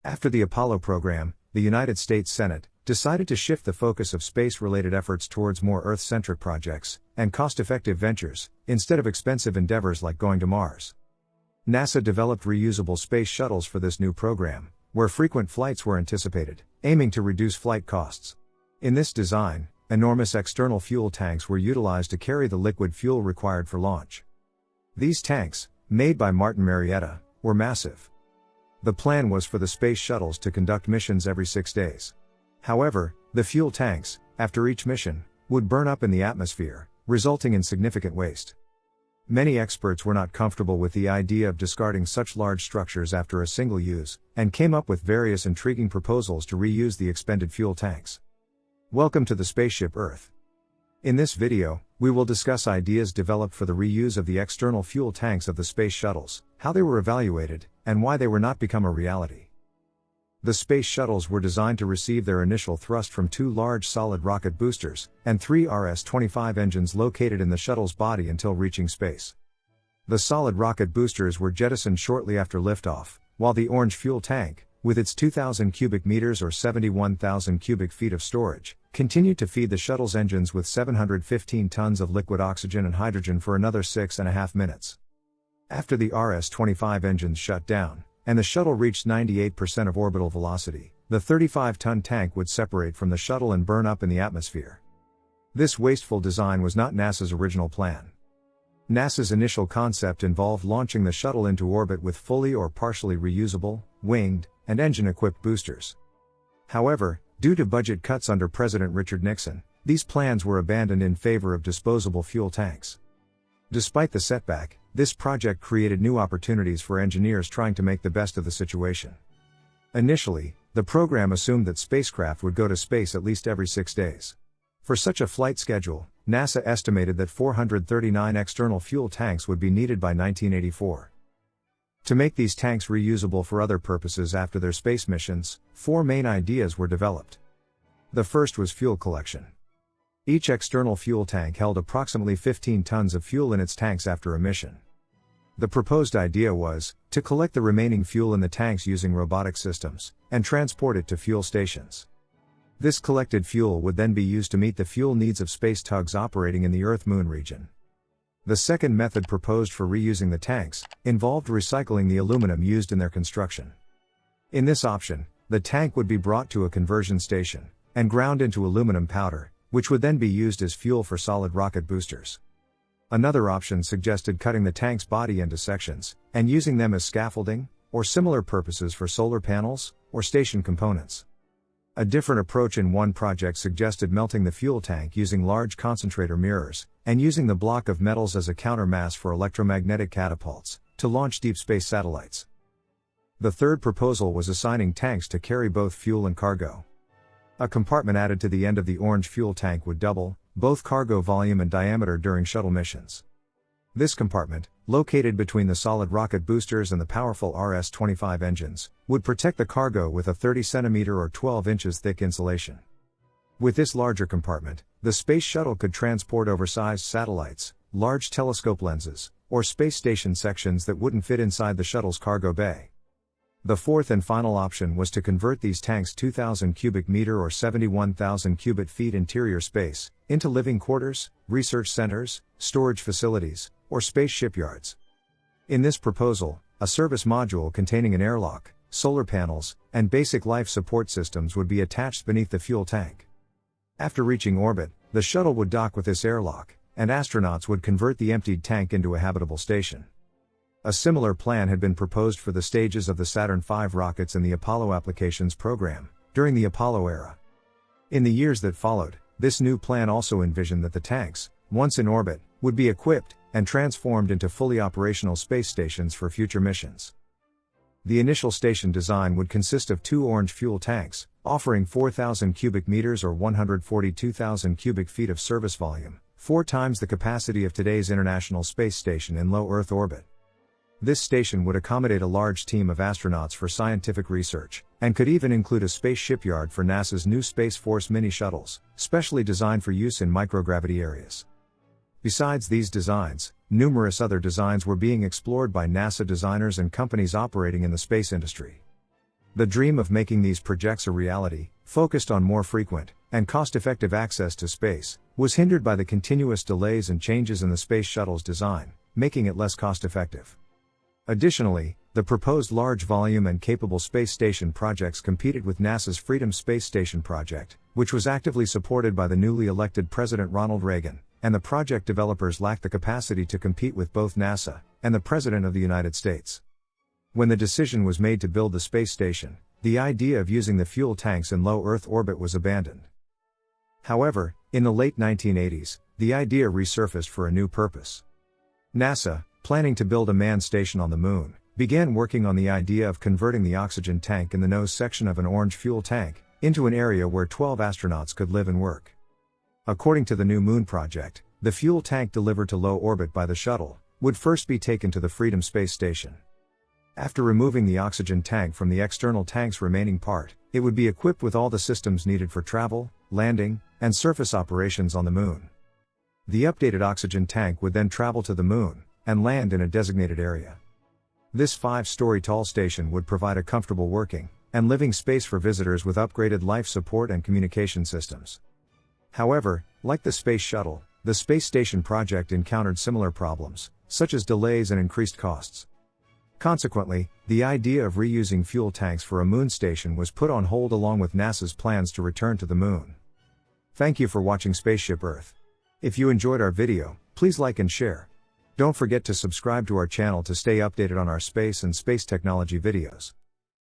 After the Apollo program, the United States Senate decided to shift the focus of space-related efforts towards more Earth-centric projects and cost-effective ventures, instead of expensive endeavors like going to Mars. NASA developed reusable space shuttles for this new program, where frequent flights were anticipated, aiming to reduce flight costs. In this design, enormous external fuel tanks were utilized to carry the liquid fuel required for launch. These tanks, made by Martin Marietta, were massive. The plan was for the space shuttles to conduct missions every 6 days. However, the fuel tanks, after each mission, would burn up in the atmosphere, resulting in significant waste. Many experts were not comfortable with the idea of discarding such large structures after a single use, and came up with various intriguing proposals to reuse the expended fuel tanks. Welcome to the spaceship Earth. In this video, we will discuss ideas developed for the reuse of the external fuel tanks of the space shuttles, how they were evaluated, and why they were not become a reality. The space shuttles were designed to receive their initial thrust from 2 large solid rocket boosters, and 3 RS-25 engines located in the shuttle's body until reaching space. The solid rocket boosters were jettisoned shortly after liftoff, while the orange fuel tank, with its 2,000 cubic meters or 71,000 cubic feet of storage, continued to feed the shuttle's engines with 715 tons of liquid oxygen and hydrogen for another 6.5 minutes. After the RS-25 engines shut down, and the shuttle reached 98% of orbital velocity, the 35-ton tank would separate from the shuttle and burn up in the atmosphere. This wasteful design was not NASA's original plan. NASA's initial concept involved launching the shuttle into orbit with fully or partially reusable, winged, and engine-equipped boosters. However, due to budget cuts under President Richard Nixon, these plans were abandoned in favor of disposable fuel tanks. Despite the setback, this project created new opportunities for engineers trying to make the best of the situation. Initially, the program assumed that spacecraft would go to space at least every 6 days. For such a flight schedule, NASA estimated that 439 external fuel tanks would be needed by 1984. To make these tanks reusable for other purposes after their space missions, 4 main ideas were developed. The first was fuel collection. Each external fuel tank held approximately 15 tons of fuel in its tanks after a mission. The proposed idea was to collect the remaining fuel in the tanks using robotic systems, and transport it to fuel stations. This collected fuel would then be used to meet the fuel needs of space tugs operating in the Earth-Moon region. The second method proposed for reusing the tanks involved recycling the aluminum used in their construction. In this option, the tank would be brought to a conversion station and ground into aluminum powder, which would then be used as fuel for solid rocket boosters. Another option suggested cutting the tank's body into sections and using them as scaffolding or similar purposes for solar panels or station components. A different approach in one project suggested melting the fuel tank using large concentrator mirrors and using the block of metals as a countermass for electromagnetic catapults to launch deep space satellites. The third proposal was assigning tanks to carry both fuel and cargo. A compartment added to the end of the orange fuel tank would double both cargo volume and diameter during shuttle missions. This compartment, located between the solid rocket boosters and the powerful RS-25 engines, would protect the cargo with a 30 cm or 12 inches thick insulation. With this larger compartment, the space shuttle could transport oversized satellites, large telescope lenses, or space station sections that wouldn't fit inside the shuttle's cargo bay. The fourth and final option was to convert these tanks' 2,000 cubic meter or 71,000 cubic feet interior space into living quarters, research centers, storage facilities, or space shipyards. In this proposal, a service module containing an airlock, solar panels, and basic life support systems would be attached beneath the fuel tank. After reaching orbit, the shuttle would dock with this airlock, and astronauts would convert the emptied tank into a habitable station. A similar plan had been proposed for the stages of the Saturn V rockets in the Apollo applications program, during the Apollo era. In the years that followed, this new plan also envisioned that the tanks, once in orbit, would be equipped and transformed into fully operational space stations for future missions. The initial station design would consist of 2 orange fuel tanks, offering 4,000 cubic meters or 142,000 cubic feet of service volume, 4 times the capacity of today's International Space Station in low Earth orbit. This station would accommodate a large team of astronauts for scientific research, and could even include a space shipyard for NASA's new Space Force mini-shuttles, specially designed for use in microgravity areas. Besides these designs, numerous other designs were being explored by NASA designers and companies operating in the space industry. The dream of making these projects a reality, focused on more frequent and cost-effective access to space, was hindered by the continuous delays and changes in the Space Shuttle's design, making it less cost-effective. Additionally, the proposed large volume and capable space station projects competed with NASA's Freedom Space Station project, which was actively supported by the newly elected President Ronald Reagan, and the project developers lacked the capacity to compete with both NASA and the President of the United States. When the decision was made to build the space station, the idea of using the fuel tanks in low Earth orbit was abandoned. However, in the late 1980s, the idea resurfaced for a new purpose. NASA, planning to build a manned station on the Moon, began working on the idea of converting the oxygen tank in the nose section of an orange fuel tank into an area where 12 astronauts could live and work. According to the new Moon project, the fuel tank delivered to low orbit by the shuttle would first be taken to the Freedom Space Station. After removing the oxygen tank from the external tank's remaining part, it would be equipped with all the systems needed for travel, landing, and surface operations on the Moon. The updated oxygen tank would then travel to the Moon and land in a designated area. This 5-story tall station would provide a comfortable working and living space for visitors with upgraded life support and communication systems. However, like the Space Shuttle, the space station project encountered similar problems, such as delays and increased costs. Consequently, the idea of reusing fuel tanks for a moon station was put on hold along with NASA's plans to return to the Moon. Thank you for watching Spaceship Earth. If you enjoyed our video, please like and share. Don't forget to subscribe to our channel to stay updated on our space and space technology videos.